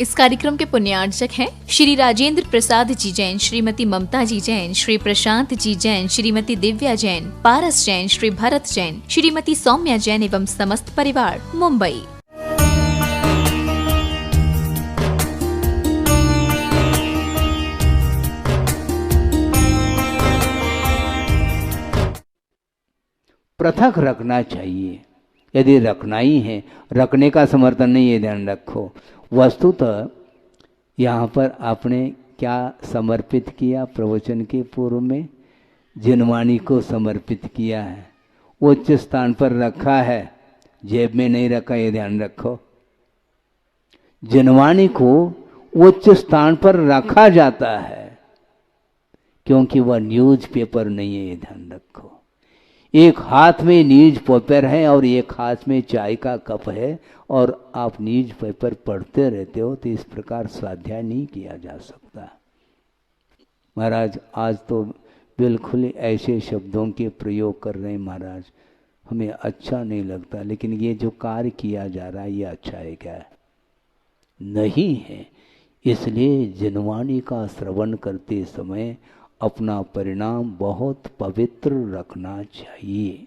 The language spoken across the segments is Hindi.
इस कार्यक्रम के पुण्यार्चक हैं श्री राजेंद्र प्रसाद जी जैन, श्रीमती ममता जी जैन, श्री प्रशांत जी जैन, श्रीमती दिव्या जैन, पारस जैन, श्री भरत जैन, श्रीमती सौम्या जैन एवं समस्त परिवार, मुंबई। पृथक रखना चाहिए, यदि रखना ही है, रखने का समर्थन नहीं, ये ध्यान रखो। वस्तुतः यहाँ पर आपने क्या समर्पित किया? प्रवचन के पूर्व में जिनवाणी को समर्पित किया है, उच्च स्थान पर रखा है, जेब में नहीं रखा, ये ध्यान रखो। जिनवाणी को उच्च स्थान पर रखा जाता है क्योंकि वह न्यूज पेपर नहीं है, ये ध्यान रखो। एक हाथ में न्यूज पेपर है और एक हाथ में चाय का कप है और आप न्यूज पेपर पढ़ते रहते हो, तो इस प्रकार स्वाध्याय नहीं किया जा सकता। महाराज आज तो बिल्कुल ऐसे शब्दों के प्रयोग कर रहे हैं महाराज, हमें अच्छा नहीं लगता, लेकिन ये जो कार्य किया जा रहा है ये अच्छा है क्या? नहीं है। इसलिए जिनवाणी का श्रवण करते समय अपना परिणाम बहुत पवित्र रखना चाहिए।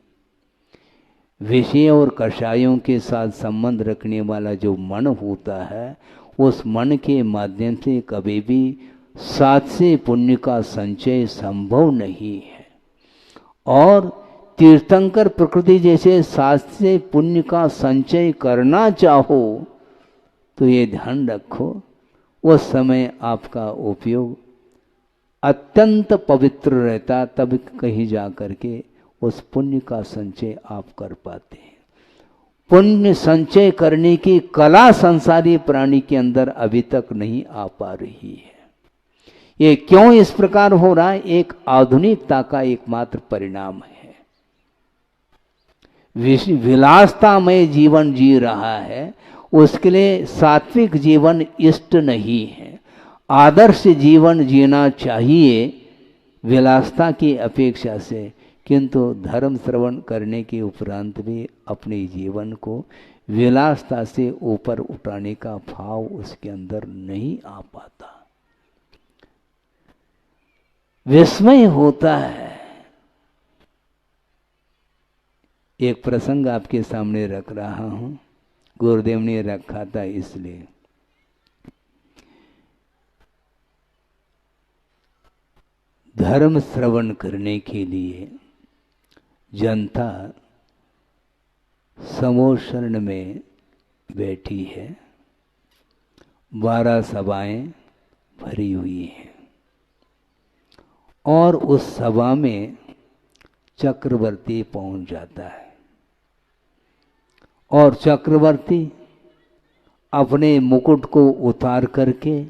विषय और कषायों के साथ संबंध रखने वाला जो मन होता है, उस मन के माध्यम से कभी भी सात से पुण्य का संचय संभव नहीं है। और तीर्थंकर प्रकृति जैसे सात से पुण्य का संचय करना चाहो तो ये ध्यान रखो, उस समय आपका उपयोग अत्यंत पवित्र रहता, तब कहीं जा कर के उस पुण्य का संचय आप कर पाते हैं। पुण्य संचय करने की कला संसारी प्राणी के अंदर अभी तक नहीं आ पा रही है। ये क्यों इस प्रकार हो रहा है? एक आधुनिकता का एकमात्र परिणाम है। विलासतामय जीवन जी रहा है, उसके लिए सात्विक जीवन इष्ट नहीं है। आदर्श जीवन जीना चाहिए विलासता की अपेक्षा से, किंतु धर्म श्रवण करने के उपरांत भी अपने जीवन को विलासता से ऊपर उठाने का भाव उसके अंदर नहीं आ पाता। विस्मय होता है। एक प्रसंग आपके सामने रख रहा हूं, गुरुदेव ने रखा था इसलिए। धर्म श्रवण करने के लिए जनता समोशरण में बैठी है, 12 सभाएं भरी हुई हैं और उस सभा में चक्रवर्ती पहुंच जाता है और चक्रवर्ती अपने मुकुट को उतार करके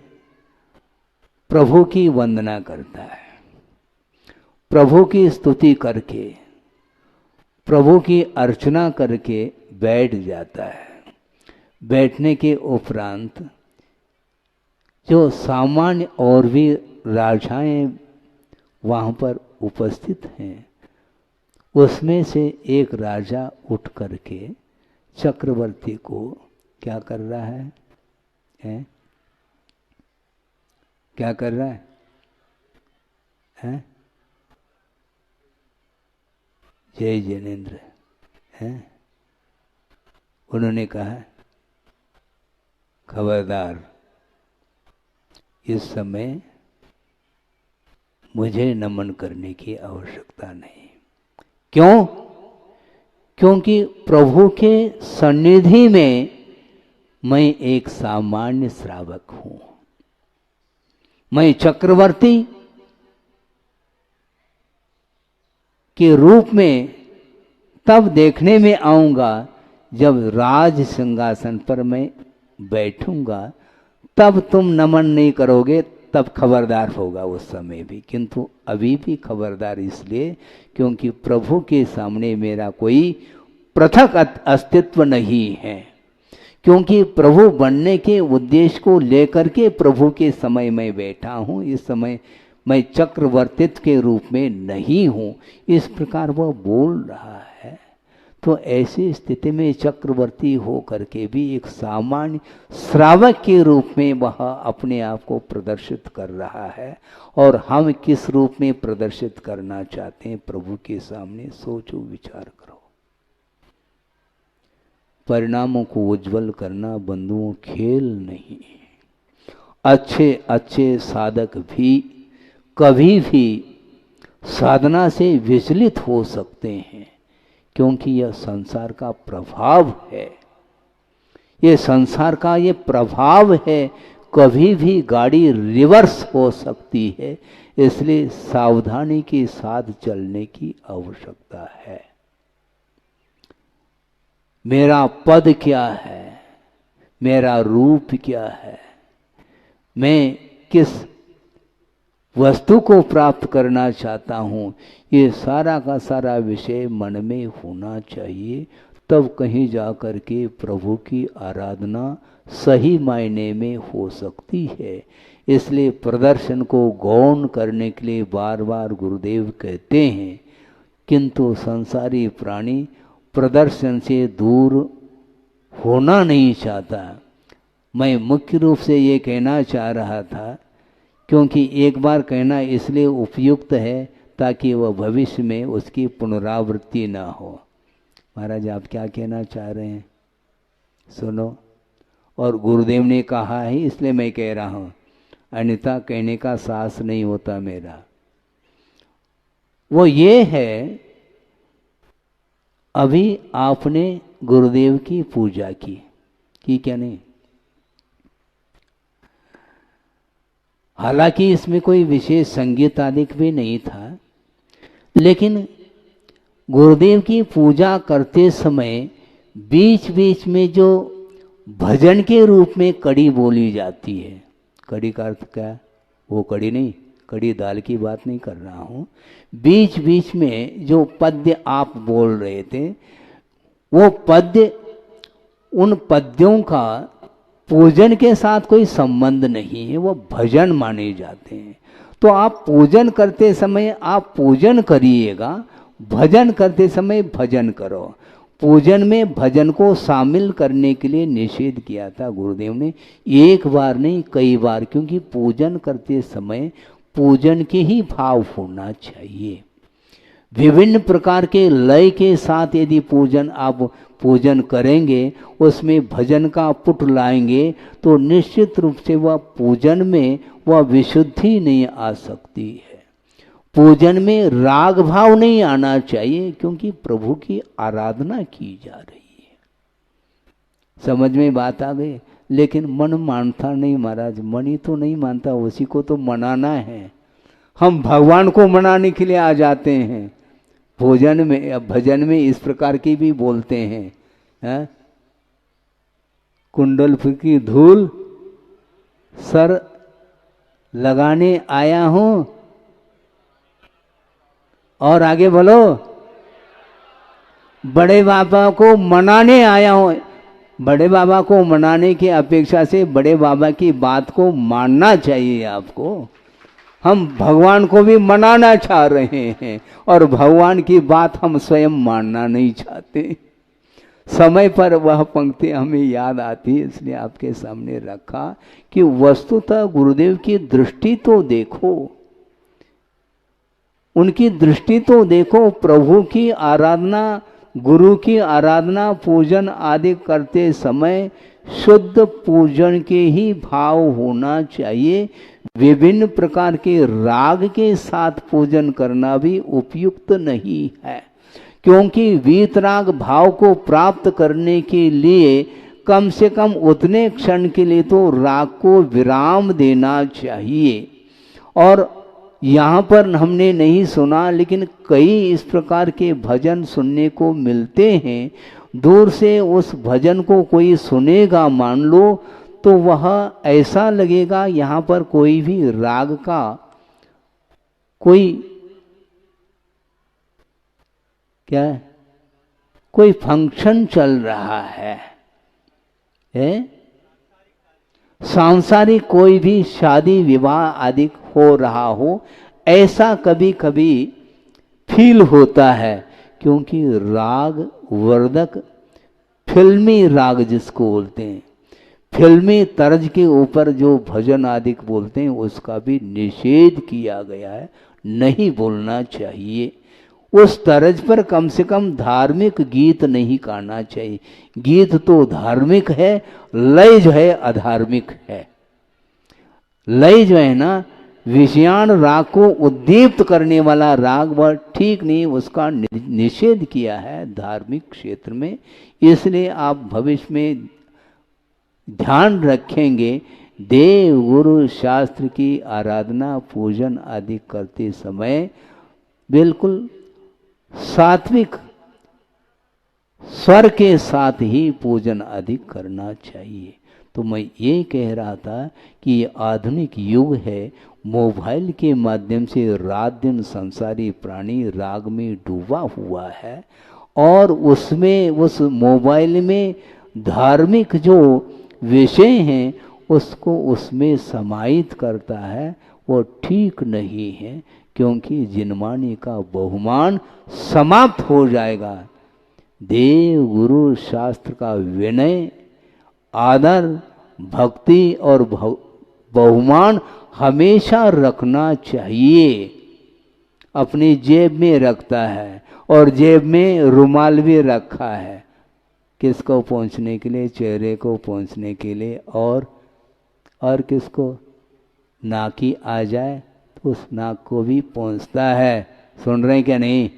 प्रभु की वंदना करता है, प्रभु की स्तुति करके, प्रभु की अर्चना करके बैठ जाता है। बैठने के उपरांत जो सामान्य और भी राजाएं वहाँ पर उपस्थित हैं, उसमें से एक राजा उठ करके चक्रवर्ती को क्या कर रहा है? क्या कर रहा है? जय जैनेन्द्र हैं। उन्होंने कहा, खबरदार, इस समय मुझे नमन करने की आवश्यकता नहीं। क्यों? क्योंकि प्रभु के सन्निधि में मैं एक सामान्य श्रावक हूं। मैं चक्रवर्ती के रूप में तब देखने में आऊंगा जब राज सिंहासन पर मैं बैठूंगा, तब तुम नमन नहीं करोगे, तब खबरदार होगा उस समय भी। किंतु अभी भी खबरदार इसलिए क्योंकि प्रभु के सामने मेरा कोई पृथक अस्तित्व नहीं है, क्योंकि प्रभु बनने के उद्देश्य को लेकर के प्रभु के समय में बैठा हूँ। इस समय मैं चक्रवर्तित्व के रूप में नहीं हूँ, इस प्रकार वह बोल रहा है। तो ऐसी स्थिति में चक्रवर्ती हो करके भी एक सामान्य श्रावक के रूप में वह अपने आप को प्रदर्शित कर रहा है। और हम किस रूप में प्रदर्शित करना चाहते हैं प्रभु के सामने, सोचो विचार करो। परिणामों को उज्जवल करना बंधुओं खेल नहीं। अच्छे अच्छे साधक भी कभी भी साधना से विचलित हो सकते हैं, क्योंकि यह संसार का प्रभाव है, ये संसार का ये प्रभाव है। कभी भी गाड़ी रिवर्स हो सकती है, इसलिए सावधानी के साथ चलने की आवश्यकता है। मेरा पद क्या है, मेरा रूप क्या है, मैं किस वस्तु को प्राप्त करना चाहता हूँ, ये सारा का सारा विषय मन में होना चाहिए। तब कहीं जा कर के प्रभु की आराधना सही मायने में हो सकती है। इसलिए प्रदर्शन को गौण करने के लिए बार बार गुरुदेव कहते हैं, किंतु संसारी प्राणी प्रदर्शन से दूर होना नहीं चाहता। मैं मुख्य रूप से ये कहना चाह रहा था, क्योंकि एक बार कहना इसलिए उपयुक्त है ताकि वह भविष्य में उसकी पुनरावृत्ति ना हो। महाराज आप क्या कहना चाह रहे हैं, सुनो। और गुरुदेव ने कहा है इसलिए मैं कह रहा हूँ, अन्यथा कहने का साहस नहीं होता मेरा। वो ये है, अभी आपने गुरुदेव की पूजा की क्या नहीं? हालांकि इसमें कोई विशेष संगीत आदि भी नहीं था, लेकिन गुरुदेव की पूजा करते समय बीच बीच में जो भजन के रूप में कड़ी बोली जाती है, कड़ी का अर्थ क्या? वो कड़ी नहीं, कड़ी दाल की बात नहीं कर रहा हूँ। बीच बीच में जो पद्य आप बोल रहे थे, वो पद्य, उन पद्यों का पूजन के साथ कोई संबंध नहीं है, वो भजन माने जाते हैं। तो आप पूजन करते समय आप पूजन करिएगा, भजन करते समय भजन करो। पूजन में भजन को शामिल करने के लिए निषेध किया था गुरुदेव ने, एक बार नहीं कई बार, क्योंकि पूजन करते समय पूजन के ही भाव होना चाहिए। विभिन्न प्रकार के लय के साथ यदि आप पूजन करेंगे, उसमें भजन का पुट लाएंगे, तो निश्चित रूप से वह पूजन में वह विशुद्धि नहीं आ सकती है। पूजन में राग भाव नहीं आना चाहिए, क्योंकि प्रभु की आराधना की जा रही है। समझ में बात आ गई? लेकिन मन मानता नहीं महाराज, मन ही तो नहीं मानता, उसी को तो मनाना है। हम भगवान को मनाने के लिए आ जाते हैं भोजन में, भजन में इस प्रकार की भी बोलते हैं, कुंडल की धूल सर लगाने आया हूं, और आगे बोलो, बड़े बाबा को मनाने आया हूं। बड़े बाबा को मनाने की अपेक्षा से बड़े बाबा की बात को मानना चाहिए आपको। हम भगवान को भी मनाना चाह रहे हैं, और भगवान की बात हम स्वयं मानना नहीं चाहते। समय पर वह पंक्ति हमें याद आती है, इसलिए आपके सामने रखा कि वस्तुतः गुरुदेव की दृष्टि तो देखो, उनकी दृष्टि तो देखो। प्रभु की आराधना, गुरु की आराधना, पूजन आदि करते समय शुद्ध पूजन के ही भाव होना चाहिए। विभिन्न प्रकार के राग के साथ पूजन करना भी उपयुक्त नहीं है, क्योंकि वीतराग भाव को प्राप्त करने के लिए कम से कम उतने क्षण के लिए तो राग को विराम देना चाहिए। और यहाँ पर हमने नहीं सुना, लेकिन कई इस प्रकार के भजन सुनने को मिलते हैं। दूर से उस भजन को कोई सुनेगा मान लो, तो वह ऐसा लगेगा यहाँ पर कोई भी राग का कोई क्या है, कोई फंक्शन चल रहा है, सांसारिक कोई भी शादी विवाह आदि हो रहा हो, ऐसा कभी कभी फील होता है। क्योंकि राग वर्धक फिल्मी राग जिसको बोलते हैं, फिल्मी तर्ज के ऊपर जो भजन आदि बोलते हैं उसका भी निषेध किया गया है, नहीं बोलना चाहिए। उस तर्ज पर कम से कम धार्मिक गीत नहीं गाना चाहिए। गीत तो धार्मिक है, लय जो है अधार्मिक है। लय जो है ना विषयान राग को उद्दीप्त करने वाला राग वह ठीक नहीं, उसका निषेध किया है धार्मिक क्षेत्र में। इसलिए आप भविष्य में ध्यान रखेंगे, देव गुरु शास्त्र की आराधना पूजन आदि करते समय बिल्कुल सात्विक स्वर के साथ ही पूजन आदि करना चाहिए। तो मैं ये कह रहा था कि ये आधुनिक युग है, मोबाइल के माध्यम से रात दिन संसारी प्राणी राग में डूबा हुआ है और उसमें उस मोबाइल में धार्मिक जो विषय हैं उसको उसमें समाहित करता है, वो ठीक नहीं है, क्योंकि जिनमानी का बहुमान समाप्त हो जाएगा। देव गुरु शास्त्र का विनय आदर भक्ति और बहुमान हमेशा रखना चाहिए। अपनी जेब में रखता है और जेब में रुमाल भी रखा है, किसको पहुंचने के लिए, चेहरे को पहुंचने के लिए, और किसको नाकी आ जाए तो उस नाक को भी पहुंचता है। सुन रहे हैं क्या नहीं?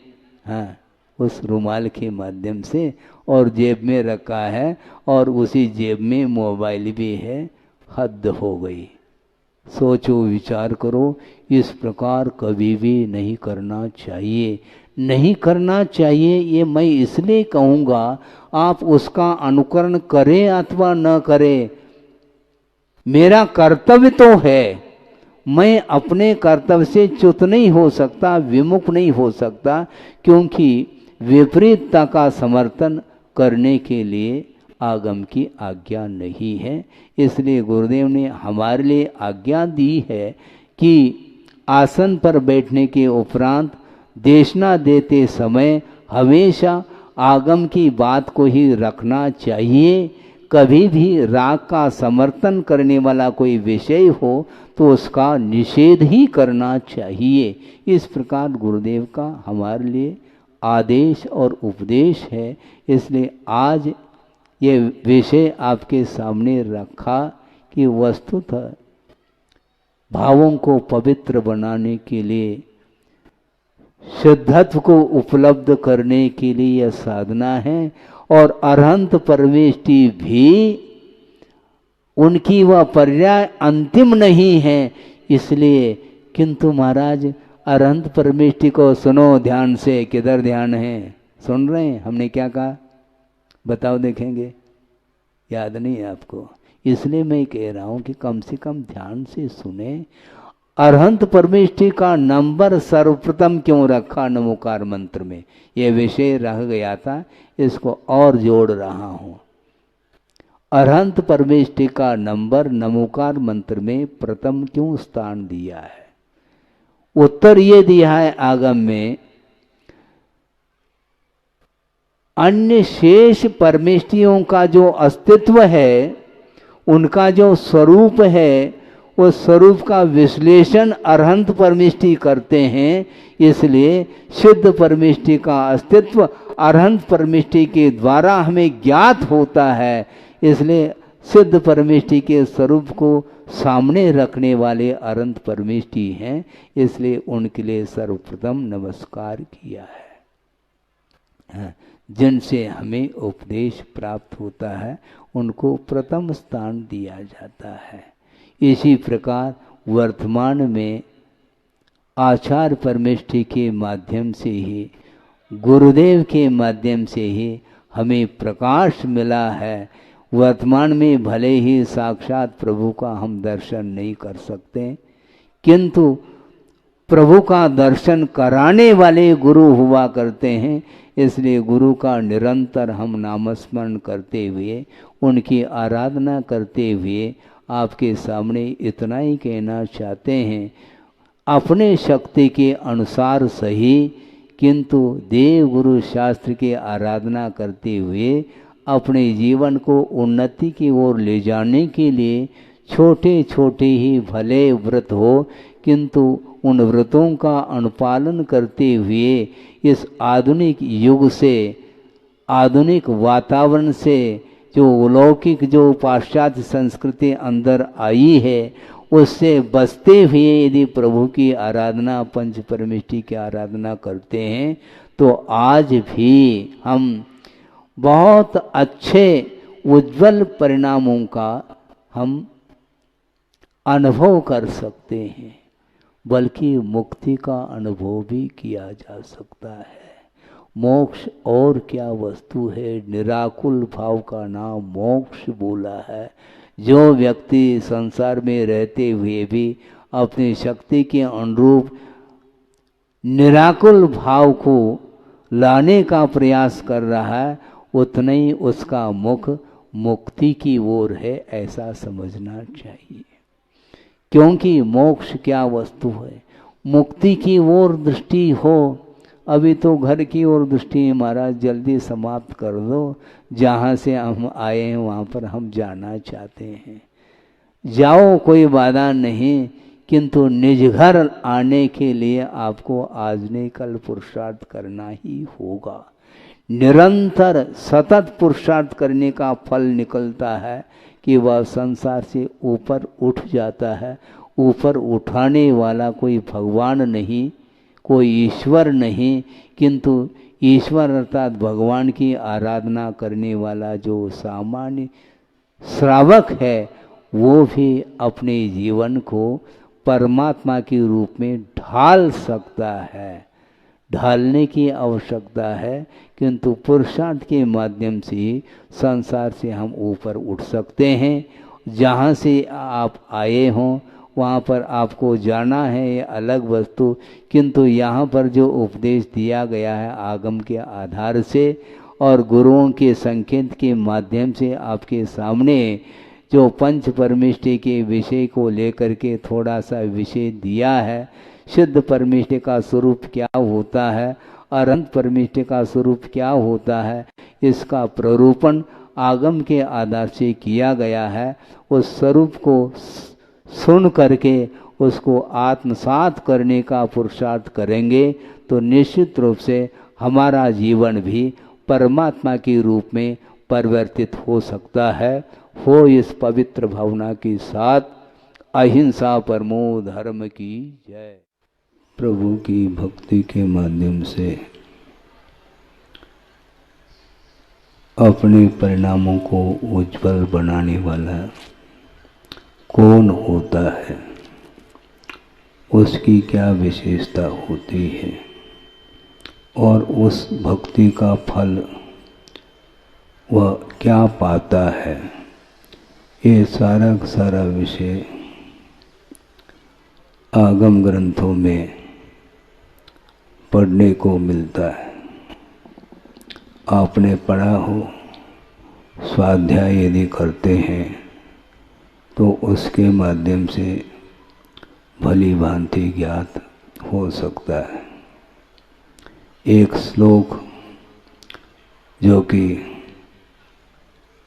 हाँ, उस रुमाल के माध्यम से, और जेब में रखा है और उसी जेब में मोबाइल भी है। हद हो गई। सोचो विचार करो, इस प्रकार कभी भी नहीं करना चाहिए, नहीं करना चाहिए। ये मैं इसलिए कहूँगा, आप उसका अनुकरण करें अथवा न करें, मेरा कर्तव्य तो है, मैं अपने कर्तव्य से च्युत नहीं हो सकता, विमुख नहीं हो सकता, क्योंकि विपरीतता का समर्थन करने के लिए आगम की आज्ञा नहीं है। इसलिए गुरुदेव ने हमारे लिए आज्ञा दी है कि आसन पर बैठने के उपरांत देशना देते समय हमेशा आगम की बात को ही रखना चाहिए। कभी भी राग का समर्थन करने वाला कोई विषय हो तो उसका निषेध ही करना चाहिए। इस प्रकार गुरुदेव का हमारे लिए आदेश और उपदेश है। इसलिए आज ये विषय आपके सामने रखा कि वस्तुतः भावों को पवित्र बनाने के लिए, शुद्धत्व को उपलब्ध करने के लिए यह साधना है। और अरहंत परमेष्टि भी उनकी वह पर्याय अंतिम नहीं है। इसलिए किंतु महाराज अरहंत परमेष्टि को सुनो ध्यान से। किधर ध्यान है? सुन रहे हैं? हमने क्या कहा बताओ, देखेंगे, याद नहीं है आपको? इसलिए मैं कह रहा हूं कि कम से कम ध्यान से सुने। अरहंत परमेष्टि का नंबर सर्वप्रथम क्यों रखा नमोकार मंत्र में? यह विषय रह गया था, इसको और जोड़ रहा हूं। अरहंत परमेष्टि का नंबर नमोकार मंत्र में प्रथम क्यों स्थान दिया है? उत्तर ये दिया है आगम में, अन्य शेष परमेष्टियों का जो अस्तित्व है, उनका जो स्वरूप है, उस स्वरूप का विश्लेषण अरहंत परमेष्टि करते हैं। इसलिए सिद्ध परमेष्टि का अस्तित्व अरहंत परमेष्टि के द्वारा हमें ज्ञात होता है। इसलिए सिद्ध परमेष्टि के स्वरूप को सामने रखने वाले अरहंत परमेष्टि हैं। इसलिए उनके लिए सर्वप्रथम नमस्कार किया है। जिनसे हमें उपदेश प्राप्त होता है उनको प्रथम स्थान दिया जाता है। इसी प्रकार वर्तमान में आचार्य परमेष्टि के माध्यम से ही, गुरुदेव के माध्यम से ही हमें प्रकाश मिला है। वर्तमान में भले ही साक्षात प्रभु का हम दर्शन नहीं कर सकते, किंतु प्रभु का दर्शन कराने वाले गुरु हुआ करते हैं। इसलिए गुरु का निरंतर हम नामस्मरण करते हुए, उनकी आराधना करते हुए आपके सामने इतना ही कहना चाहते हैं, अपने शक्ति के अनुसार सही, किंतु देव गुरु शास्त्र की आराधना करते हुए अपने जीवन को उन्नति की ओर ले जाने के लिए छोटे छोटे ही भले व्रत हो, किंतु उन व्रतों का अनुपालन करते हुए इस आधुनिक युग से, आधुनिक वातावरण से, जो अलौकिक जो पाश्चात्य संस्कृति अंदर आई है उससे बचते हुए यदि प्रभु की आराधना, पंच परमेष्टि की आराधना करते हैं तो आज भी हम बहुत अच्छे उज्जवल परिणामों का हम अनुभव कर सकते हैं, बल्कि मुक्ति का अनुभव भी किया जा सकता है। मोक्ष और क्या वस्तु है, निराकुल भाव का नाम मोक्ष बोला है। जो व्यक्ति संसार में रहते हुए भी अपनी शक्ति के अनुरूप निराकुल भाव को लाने का प्रयास कर रहा है, उतना ही उसका मुख मुक्ति की ओर है, ऐसा समझना चाहिए। क्योंकि मोक्ष क्या वस्तु है, मुक्ति की ओर दृष्टि हो। अभी तो घर की ओर दृष्टि महाराज जल्दी समाप्त कर दो, जहाँ से हम आए हैं वहाँ पर हम जाना चाहते हैं। जाओ, कोई बाधा नहीं, किंतु निज घर आने के लिए आपको आज नहीं कल पुरुषार्थ करना ही होगा। निरंतर सतत पुरुषार्थ करने का फल निकलता है कि वह संसार से ऊपर उठ जाता है। ऊपर उठाने वाला कोई भगवान नहीं, कोई ईश्वर नहीं, किंतु ईश्वर अर्थात भगवान की आराधना करने वाला जो सामान्य श्रावक है वो भी अपने जीवन को परमात्मा के रूप में ढाल सकता है। ढालने की आवश्यकता है, किंतु पुरुषार्थ के माध्यम से संसार से हम ऊपर उठ सकते हैं। जहाँ से आप आए हों वहाँ पर आपको जाना है, ये अलग वस्तु, किंतु यहाँ पर जो उपदेश दिया गया है आगम के आधार से और गुरुओं के संकेत के माध्यम से आपके सामने जो पंच परमेष्टि के विषय को लेकर के थोड़ा सा विषय दिया है। शुद्ध परमेष्टि का स्वरूप क्या होता है, अनंत परमेष्टि का स्वरूप क्या होता है, इसका प्ररूपण आगम के आधार से किया गया है। उस स्वरूप को सुन करके उसको आत्मसात करने का पुरुषार्थ करेंगे तो निश्चित रूप से हमारा जीवन भी परमात्मा के रूप में परिवर्तित हो सकता है। हो इस पवित्र भावना के साथ अहिंसा परमो धर्म की जय। प्रभु की भक्ति के माध्यम से अपने परिणामों को उज्जवल बनाने वाला कौन होता है, उसकी क्या विशेषता होती है और उस भक्ति का फल वह क्या पाता है, ये सारा का सारा विषय आगम ग्रंथों में पढ़ने को मिलता है। आपने पढ़ा हो, स्वाध्याय यदि करते हैं तो उसके माध्यम से भली भांति ज्ञात हो सकता है। एक श्लोक जो कि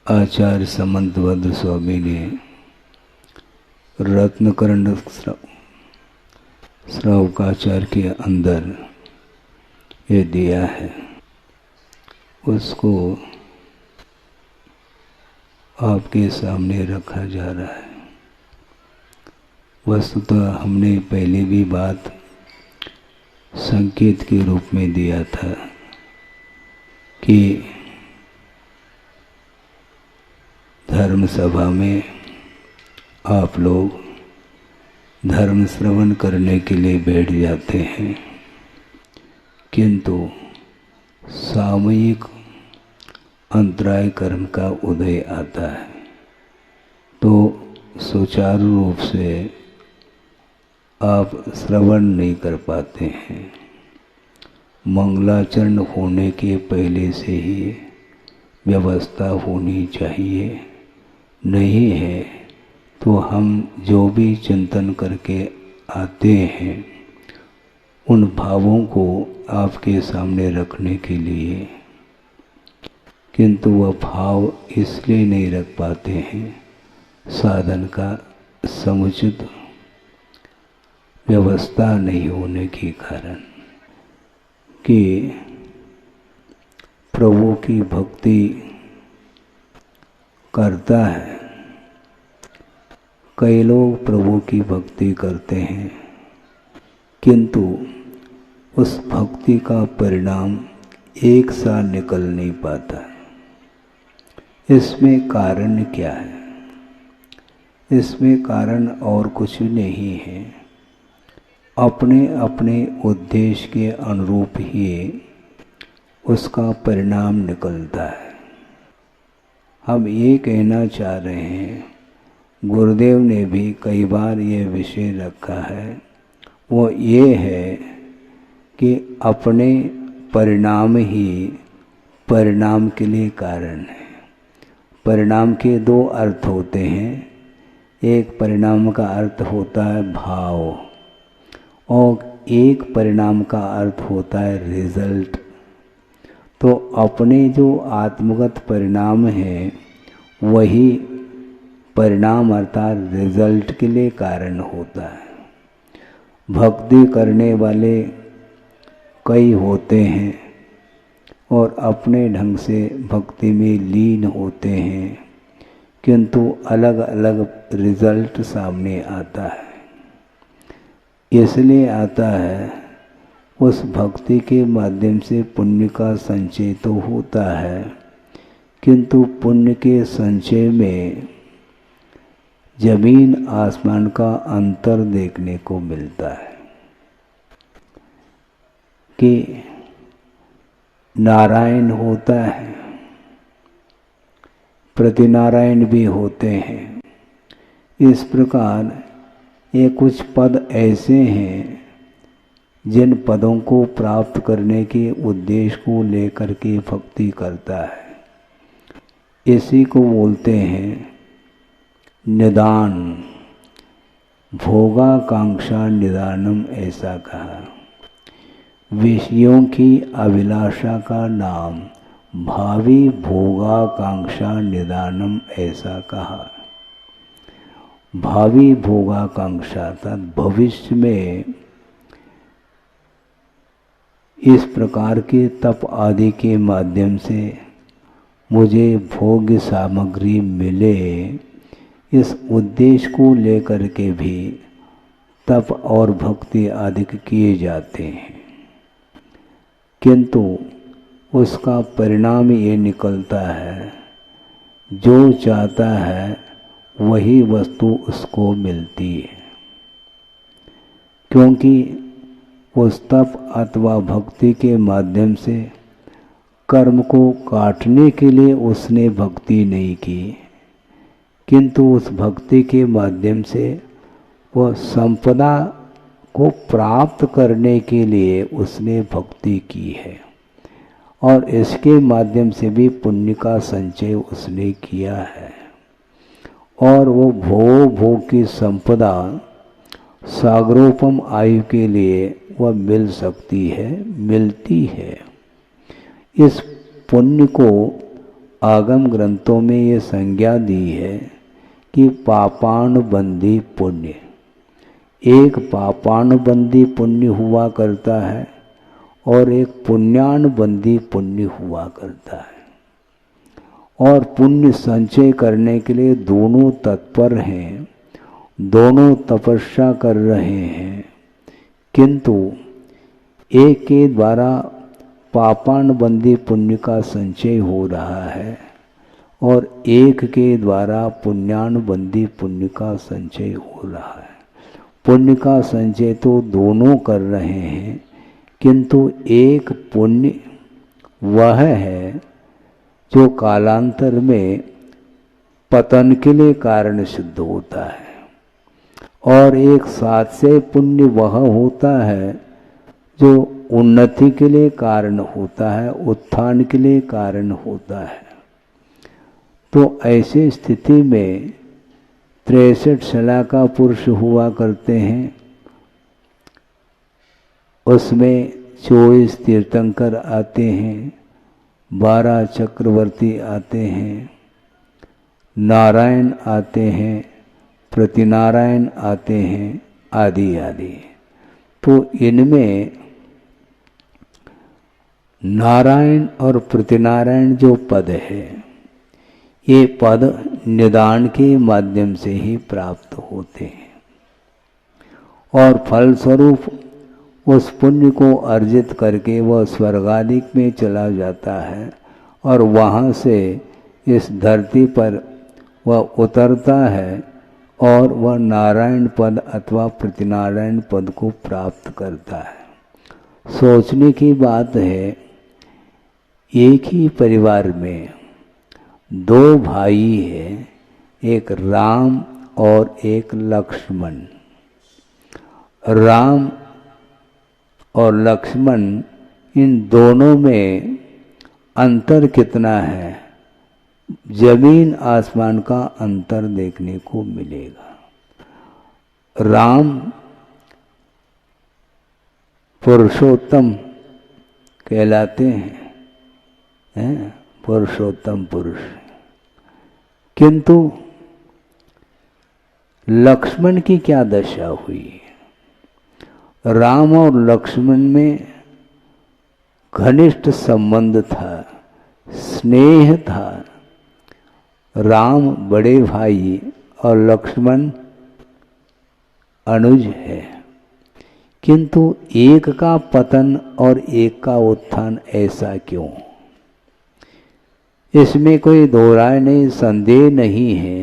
आचार्य समंतभद्र स्वामी ने रत्नकर्ण श्रावकाचार्य के अंदर ये दिया है, उसको आपके सामने रखा जा रहा है। वस्तुतः हमने पहले भी बात संकेत के रूप में दिया था कि धर्म सभा में आप लोग धर्म श्रवण करने के लिए बैठ जाते हैं, किंतु सामयिक अंतराय कर्म का उदय आता है तो सुचारू रूप से आप श्रवण नहीं कर पाते हैं। मंगलाचरण होने के पहले से ही व्यवस्था होनी चाहिए, नहीं है तो हम जो भी चिंतन करके आते हैं उन भावों को आपके सामने रखने के लिए, किंतु वह भाव इसलिए नहीं रख पाते हैं साधन का समुचित व्यवस्था नहीं होने के कारण, कि प्रभु की भक्ति करता है। कई लोग प्रभु की भक्ति करते हैं, किंतु उस भक्ति का परिणाम एक साथ निकल नहीं पाता। इसमें कारण क्या है? इसमें कारण और कुछ नहीं है, अपने अपने उद्देश्य के अनुरूप ही उसका परिणाम निकलता है। हम ये कहना चाह रहे हैं, गुरुदेव ने भी कई बार ये विषय रखा है, वो ये है कि अपने परिणाम ही परिणाम के लिए कारण है। परिणाम के दो अर्थ होते हैं, एक परिणाम का अर्थ होता है भाव और एक परिणाम का अर्थ होता है रिजल्ट। तो अपने जो आत्मगत परिणाम है वही परिणाम अर्थात रिजल्ट के लिए कारण होता है। भक्ति करने वाले कई होते हैं और अपने ढंग से भक्ति में लीन होते हैं, किंतु अलग अलग रिजल्ट सामने आता है। इसलिए आता है उस भक्ति के माध्यम से पुण्य का संचय तो होता है, किंतु पुण्य के संचय में जमीन आसमान का अंतर देखने को मिलता है कि नारायण होता है, प्रतिनारायण भी होते हैं। इस प्रकार ये कुछ पद ऐसे हैं जिन पदों को प्राप्त करने के उद्देश्य को लेकर के भक्ति करता है। इसी को बोलते हैं निदान, भोगाकांक्षा निदानम ऐसा कहा। विषयों की अभिलाषा का नाम भावी भोगाकांक्षा निदानम ऐसा कहा। भावी भोगाकांक्षा था भविष्य में इस प्रकार के तप आदि के माध्यम से मुझे भोग्य सामग्री मिले, इस उद्देश्य को लेकर के भी तप और भक्ति आदि किए जाते हैं, किंतु उसका परिणाम ये निकलता है जो चाहता है वही वस्तु उसको मिलती है, क्योंकि उस तप अथवा भक्ति के माध्यम से कर्म को काटने के लिए उसने भक्ति नहीं की, किंतु उस भक्ति के माध्यम से वह संपदा को प्राप्त करने के लिए उसने भक्ति की है और इसके माध्यम से भी पुण्य का संचय उसने किया है और वो भोग की संपदा सागरोपम आयु के लिए वह मिल सकती है, मिलती है। इस पुण्य को आगम ग्रंथों में ये संज्ञा दी है कि पापानुबंधी पुण्य, एक पापानुबंधी पुण्य हुआ करता है और एक पुण्यानुबंधी पुण्य हुआ करता है। और पुण्य संचय करने के लिए दोनों तत्पर हैं, दोनों तपस्या कर रहे हैं, किंतु एक के द्वारा पापानुबंधी पुण्य का संचय हो रहा है और एक के द्वारा पुण्यानुबंधी पुण्य का संचय हो रहा है। पुण्य का संचय तो दोनों कर रहे हैं, किंतु एक पुण्य वह है जो कालांतर में पतन के लिए कारण सिद्ध होता है और एक साथ से पुण्य वह होता है जो उन्नति के लिए कारण होता है, उत्थान के लिए कारण होता है। तो ऐसी स्थिति में 63 सलाह का पुरुष हुआ करते हैं, उसमें 24 तीर्थंकर आते हैं, 12 चक्रवर्ती आते हैं, नारायण आते हैं, प्रतिनारायण आते हैं, आदि आदि। तो इनमें नारायण और प्रतिनारायण जो पद है, ये पद निदान के माध्यम से ही प्राप्त होते हैं और फलस्वरूप उस पुण्य को अर्जित करके वह स्वर्गादिक में चला जाता है और वहाँ से इस धरती पर वह उतरता है और वह नारायण पद अथवा प्रतिनारायण पद को प्राप्त करता है। सोचने की बात है, एक ही परिवार में 2 भाई हैं, एक राम और एक लक्ष्मण। राम और लक्ष्मण, इन दोनों में अंतर कितना है? जमीन आसमान का अंतर देखने को मिलेगा। राम पुरुषोत्तम कहलाते हैं, पुरुषोत्तम पुरुष, किंतु लक्ष्मण की क्या दशा हुई? राम और लक्ष्मण में घनिष्ठ संबंध था, स्नेह था। राम बड़े भाई और लक्ष्मण अनुज है, किंतु एक का पतन और एक का उत्थान, ऐसा क्यों? इसमें कोई दो राय नहीं, संदेह नहीं है।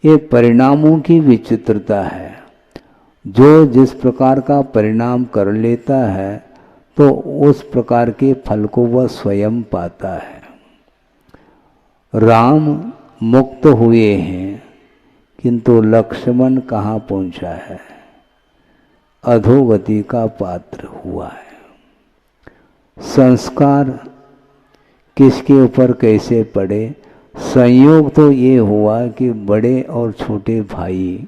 ये परिणामों की विचित्रता है। जो जिस प्रकार का परिणाम कर लेता है तो उस प्रकार के फल को वह स्वयं पाता है। राम मुक्त हुए हैं, किंतु लक्ष्मण कहाँ पहुँचा है? अधोगति का पात्र हुआ है। संस्कार किसके ऊपर कैसे पड़े? संयोग तो ये हुआ कि बड़े और छोटे भाई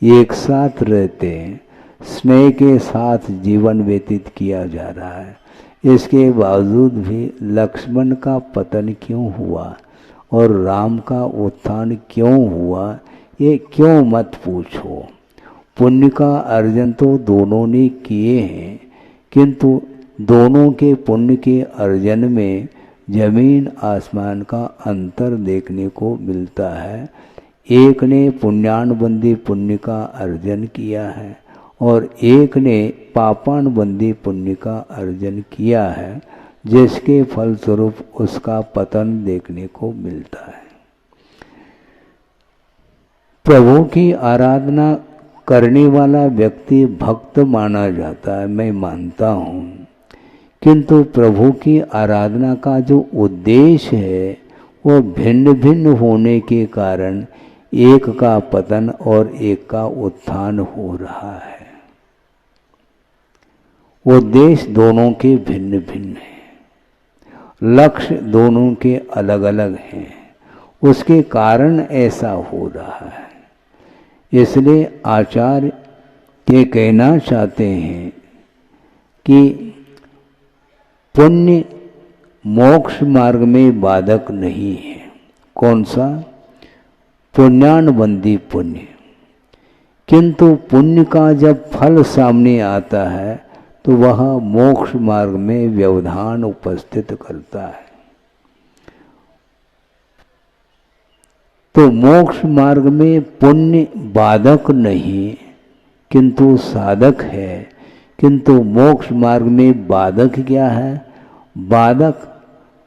एक साथ रहते हैं, स्नेह के साथ जीवन व्यतीत किया जा रहा है। इसके बावजूद भी लक्ष्मण का पतन क्यों हुआ और राम का उत्थान क्यों हुआ, ये क्यों मत पूछो। पुण्य का अर्जन तो दोनों ने किए हैं, किंतु दोनों के पुण्य के अर्जन में जमीन आसमान का अंतर देखने को मिलता है। एक ने पुण्यानुबंधी पुण्य का अर्जन किया है और एक ने पापानुबंधी पुण्य का अर्जन किया है, जिसके फलस्वरूप उसका पतन देखने को मिलता है। प्रभु की आराधना करने वाला व्यक्ति भक्त माना जाता है, मैं मानता हूँ, किंतु प्रभु की आराधना का जो उद्देश्य है वो भिन्न भिन्न होने के कारण एक का पतन और एक का उत्थान हो रहा है। उद्देश्य दोनों के भिन्न भिन्न हैं, लक्ष्य दोनों के अलग अलग हैं, उसके कारण ऐसा हो रहा है। इसलिए आचार्य ये कहना चाहते हैं कि पुण्य मोक्ष मार्ग में बाधक नहीं है। कौन सा? पुण्यानुबंधी पुण्य। किंतु पुण्य का जब फल सामने आता है तो वह मोक्ष मार्ग में व्यवधान उपस्थित करता है। तो मोक्ष मार्ग में पुण्य बाधक नहीं किंतु साधक है। किंतु मोक्ष मार्ग में बाधक क्या है? बाधक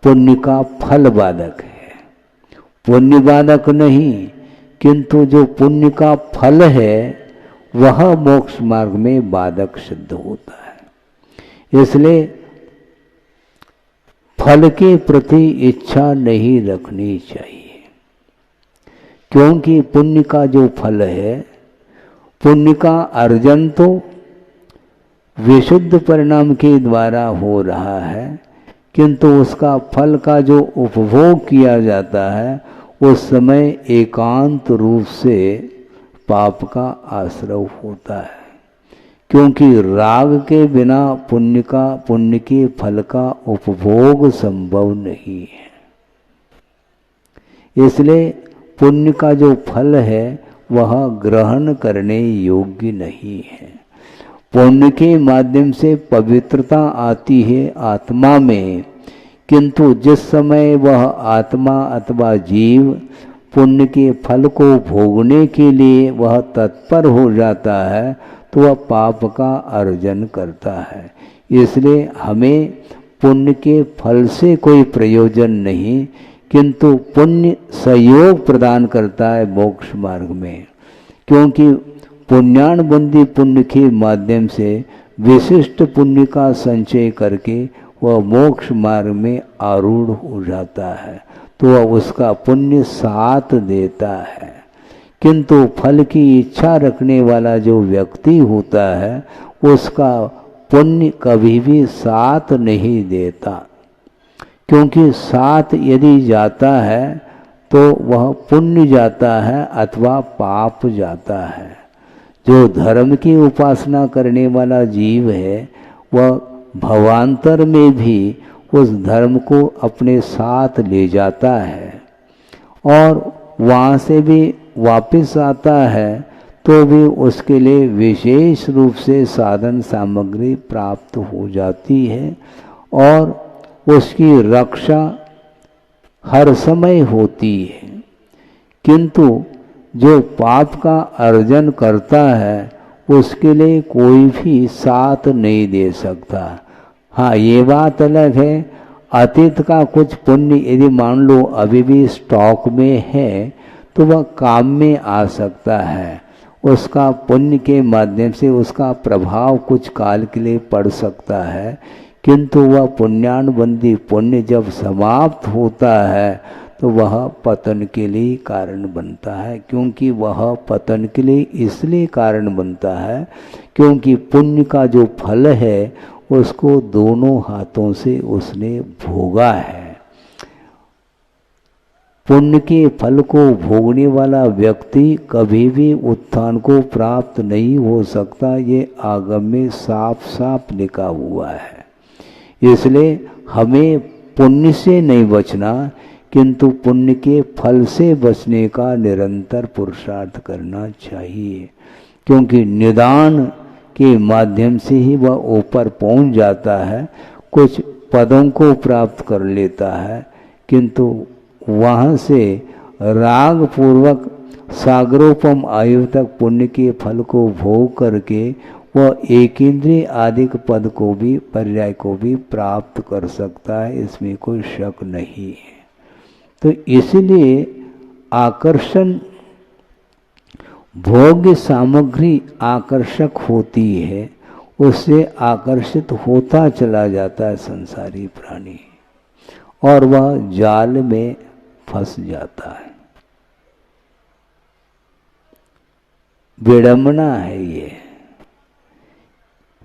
पुण्य का फल बाधक है। पुण्य बाधक नहीं, किंतु जो पुण्य का फल है वह मोक्ष मार्ग में बाधक सिद्ध होता है। इसलिए फल के प्रति इच्छा नहीं रखनी चाहिए, क्योंकि पुण्य का जो फल है, पुण्य का अर्जन तो विशुद्ध परिणाम के द्वारा हो रहा है, किंतु उसका फल का जो उपभोग किया जाता है उस समय एकांत रूप से पाप का आश्रय होता है। क्योंकि राग के बिना पुण्य के फल का उपभोग संभव नहीं है। इसलिए पुण्य का जो फल है वह ग्रहण करने योग्य नहीं है। पुण्य के माध्यम से पवित्रता आती है आत्मा में, किंतु जिस समय वह आत्मा अथवा जीव पुण्य के फल को भोगने के लिए वह तत्पर हो जाता है तो वह पाप का अर्जन करता है। इसलिए हमें पुण्य के फल से कोई प्रयोजन नहीं, किंतु पुण्य सहयोग प्रदान करता है मोक्ष मार्ग में, क्योंकि पुण्यानुबंधी पुण्य के माध्यम से विशिष्ट पुण्य का संचय करके वह मोक्ष मार्ग में आरूढ़ हो जाता है तो वह उसका पुण्य साथ देता है। किंतु फल की इच्छा रखने वाला जो व्यक्ति होता है उसका पुण्य कभी भी साथ नहीं देता, क्योंकि साथ यदि जाता है तो वह पुण्य जाता है अथवा पाप जाता है। जो धर्म की उपासना करने वाला जीव है वह भवांतर में भी उस धर्म को अपने साथ ले जाता है और वहाँ से भी वापस आता है तो भी उसके लिए विशेष रूप से साधन सामग्री प्राप्त हो जाती है और उसकी रक्षा हर समय होती है। किंतु जो पाप का अर्जन करता है उसके लिए कोई भी साथ नहीं दे सकता। हाँ, ये बात अलग है, अतीत का कुछ पुण्य यदि मान लो अभी भी स्टॉक में है तो वह काम में आ सकता है। उसका पुण्य के माध्यम से उसका प्रभाव कुछ काल के लिए पड़ सकता है, किंतु वह पुण्यानुबंधी पुण्य जब समाप्त होता है तो वह पतन के लिए कारण बनता है। क्योंकि वह पतन के लिए इसलिए कारण बनता है क्योंकि पुण्य का जो फल है उसको दोनों हाथों से उसने भोगा है। पुण्य के फल को भोगने वाला व्यक्ति कभी भी उत्थान को प्राप्त नहीं हो सकता, ये आगम में साफ साफ लिखा हुआ है। इसलिए हमें पुण्य से नहीं बचना, किंतु पुण्य के फल से बचने का निरंतर पुरुषार्थ करना चाहिए, क्योंकि निदान के माध्यम से ही वह ऊपर पहुंच जाता है, कुछ पदों को प्राप्त कर लेता है, किंतु वहाँ से राग पूर्वक सागरोपम आयु तक पुण्य के फल को भोग करके वह एक इंद्रिय आदिक पद को भी पर्याय को भी प्राप्त कर सकता है, इसमें कोई शक नहीं है। तो इसलिए आकर्षण भोग्य सामग्री आकर्षक होती है, उससे आकर्षित होता चला जाता है संसारी प्राणी और वह जाल में फंस जाता है। विडंबना है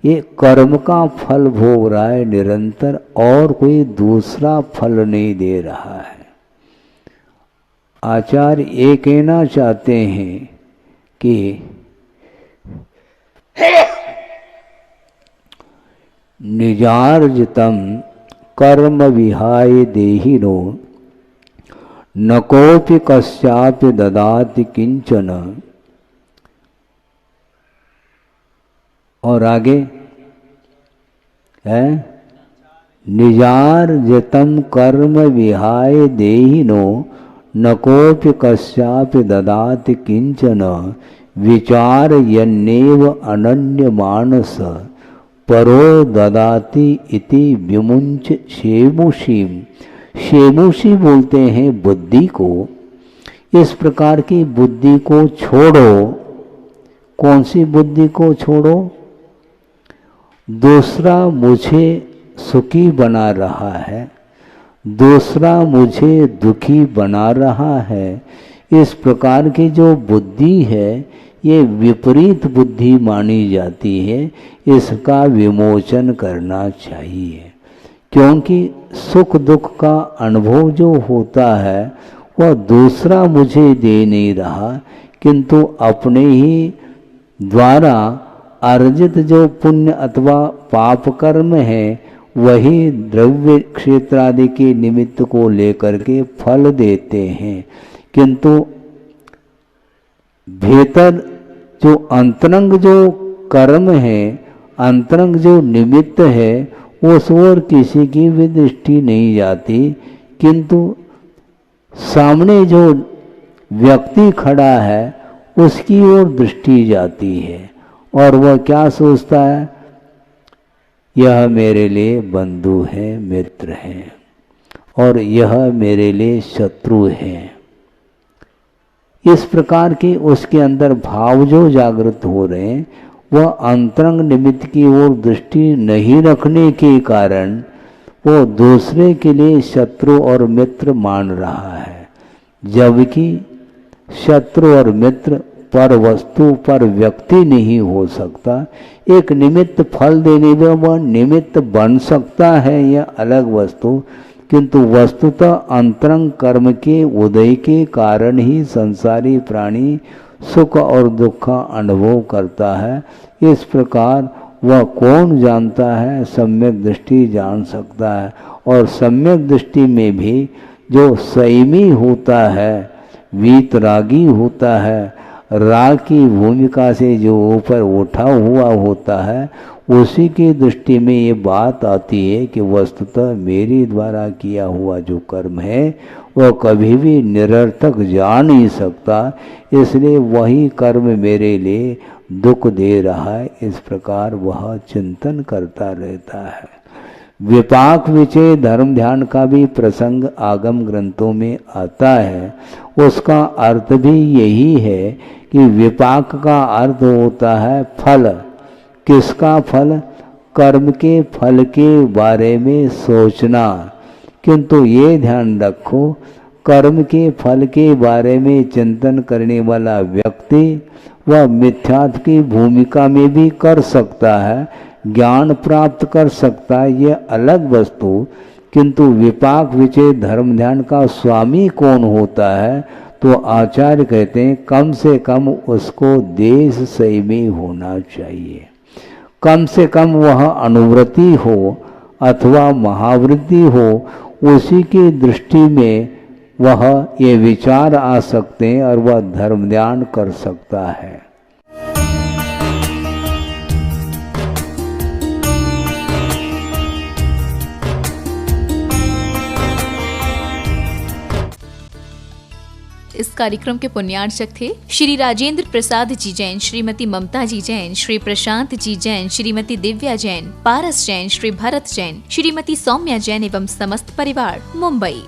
ये कर्म का फल भोग रहा है निरंतर और कोई दूसरा फल नहीं दे रहा है। आचार्य ये कहना चाहते हैं कि निजार्जितम कर्म विहाय देहिनो न कोपि कस्यापि ददाति किंचन। और आगे है निजार्जितम कर्म विहाय देहिनो न कोपि कस्यापि ददाति किंचन विचार यन्नेव अनन्य मानस परो ददाति इति विमुंच शेमुषीम। शेमुषी बोलते हैं बुद्धि को। इस प्रकार की बुद्धि को छोड़ो। कौन सी बुद्धि को छोड़ो? दूसरा मुझे सुखी बना रहा है, दूसरा मुझे दुखी बना रहा है, इस प्रकार की जो बुद्धि है ये विपरीत बुद्धि मानी जाती है। इसका विमोचन करना चाहिए, क्योंकि सुख दुख का अनुभव जो होता है वह दूसरा मुझे दे नहीं रहा, किंतु अपने ही द्वारा अर्जित जो पुण्य अथवा पाप कर्म है वही द्रव्य क्षेत्र आदि के निमित्त को लेकर के फल देते हैं, किंतु भीतर जो अंतरंग जो कर्म है, अंतरंग जो निमित्त है, उस ओर किसी की भी दृष्टि नहीं जाती, किंतु सामने जो व्यक्ति खड़ा है उसकी ओर दृष्टि जाती है और वह क्या सोचता है, यह मेरे लिए बंधु है, मित्र है और यह मेरे लिए शत्रु है। इस प्रकार के उसके अंदर भाव जो जागृत हो रहे हैं वह अंतरंग निमित्त की ओर दृष्टि नहीं रखने के कारण वो दूसरे के लिए शत्रु और मित्र मान रहा है, जबकि शत्रु और मित्र पर वस्तु पर व्यक्ति नहीं हो सकता। एक निमित्त फल देने में वह निमित्त बन सकता है, यह अलग वस्तु, किंतु वस्तुतः अंतरंग कर्म के उदय के कारण ही संसारी प्राणी सुख और दुख का अनुभव करता है। इस प्रकार वह कौन जानता है, सम्यक दृष्टि जान सकता है। और सम्यक दृष्टि में भी जो संयमी होता है, वीतरागी होता है, राग की भूमिका से जो ऊपर उठा हुआ होता है, उसी की दृष्टि में ये बात आती है कि वस्तुतः मेरे द्वारा किया हुआ जो कर्म है वह कभी भी निरर्थक जा नहीं सकता, इसलिए वही कर्म मेरे लिए दुख दे रहा है। इस प्रकार वह चिंतन करता रहता है। विपाक विचय धर्म ध्यान का भी प्रसंग आगम ग्रंथों में आता है। उसका अर्थ भी यही है कि विपाक का अर्थ होता है फल। किसका फल? कर्म के फल के बारे में सोचना। किंतु ये ध्यान रखो, कर्म के फल के बारे में चिंतन करने वाला व्यक्ति वह मिथ्यात्व की भूमिका में भी कर सकता है, ज्ञान प्राप्त कर सकता है, यह अलग वस्तु। किंतु विपाक विचय धर्म ध्यान का स्वामी कौन होता है? तो आचार्य कहते हैं कम से कम उसको देश संयमी होना चाहिए, कम से कम वह अनुवृत्ति हो अथवा महावृत्ति हो, उसी की दृष्टि में वह ये विचार आ सकते हैं और वह धर्म ध्यान कर सकता है। इस कार्यक्रम के पुण्यार्चक थे श्री राजेंद्र प्रसाद जी जैन, श्रीमती ममता जी जैन, श्री प्रशांत जी जैन, श्रीमती दिव्या जैन, पारस जैन, श्री भरत जैन, श्रीमती सौम्या जैन एवं समस्त परिवार, मुंबई।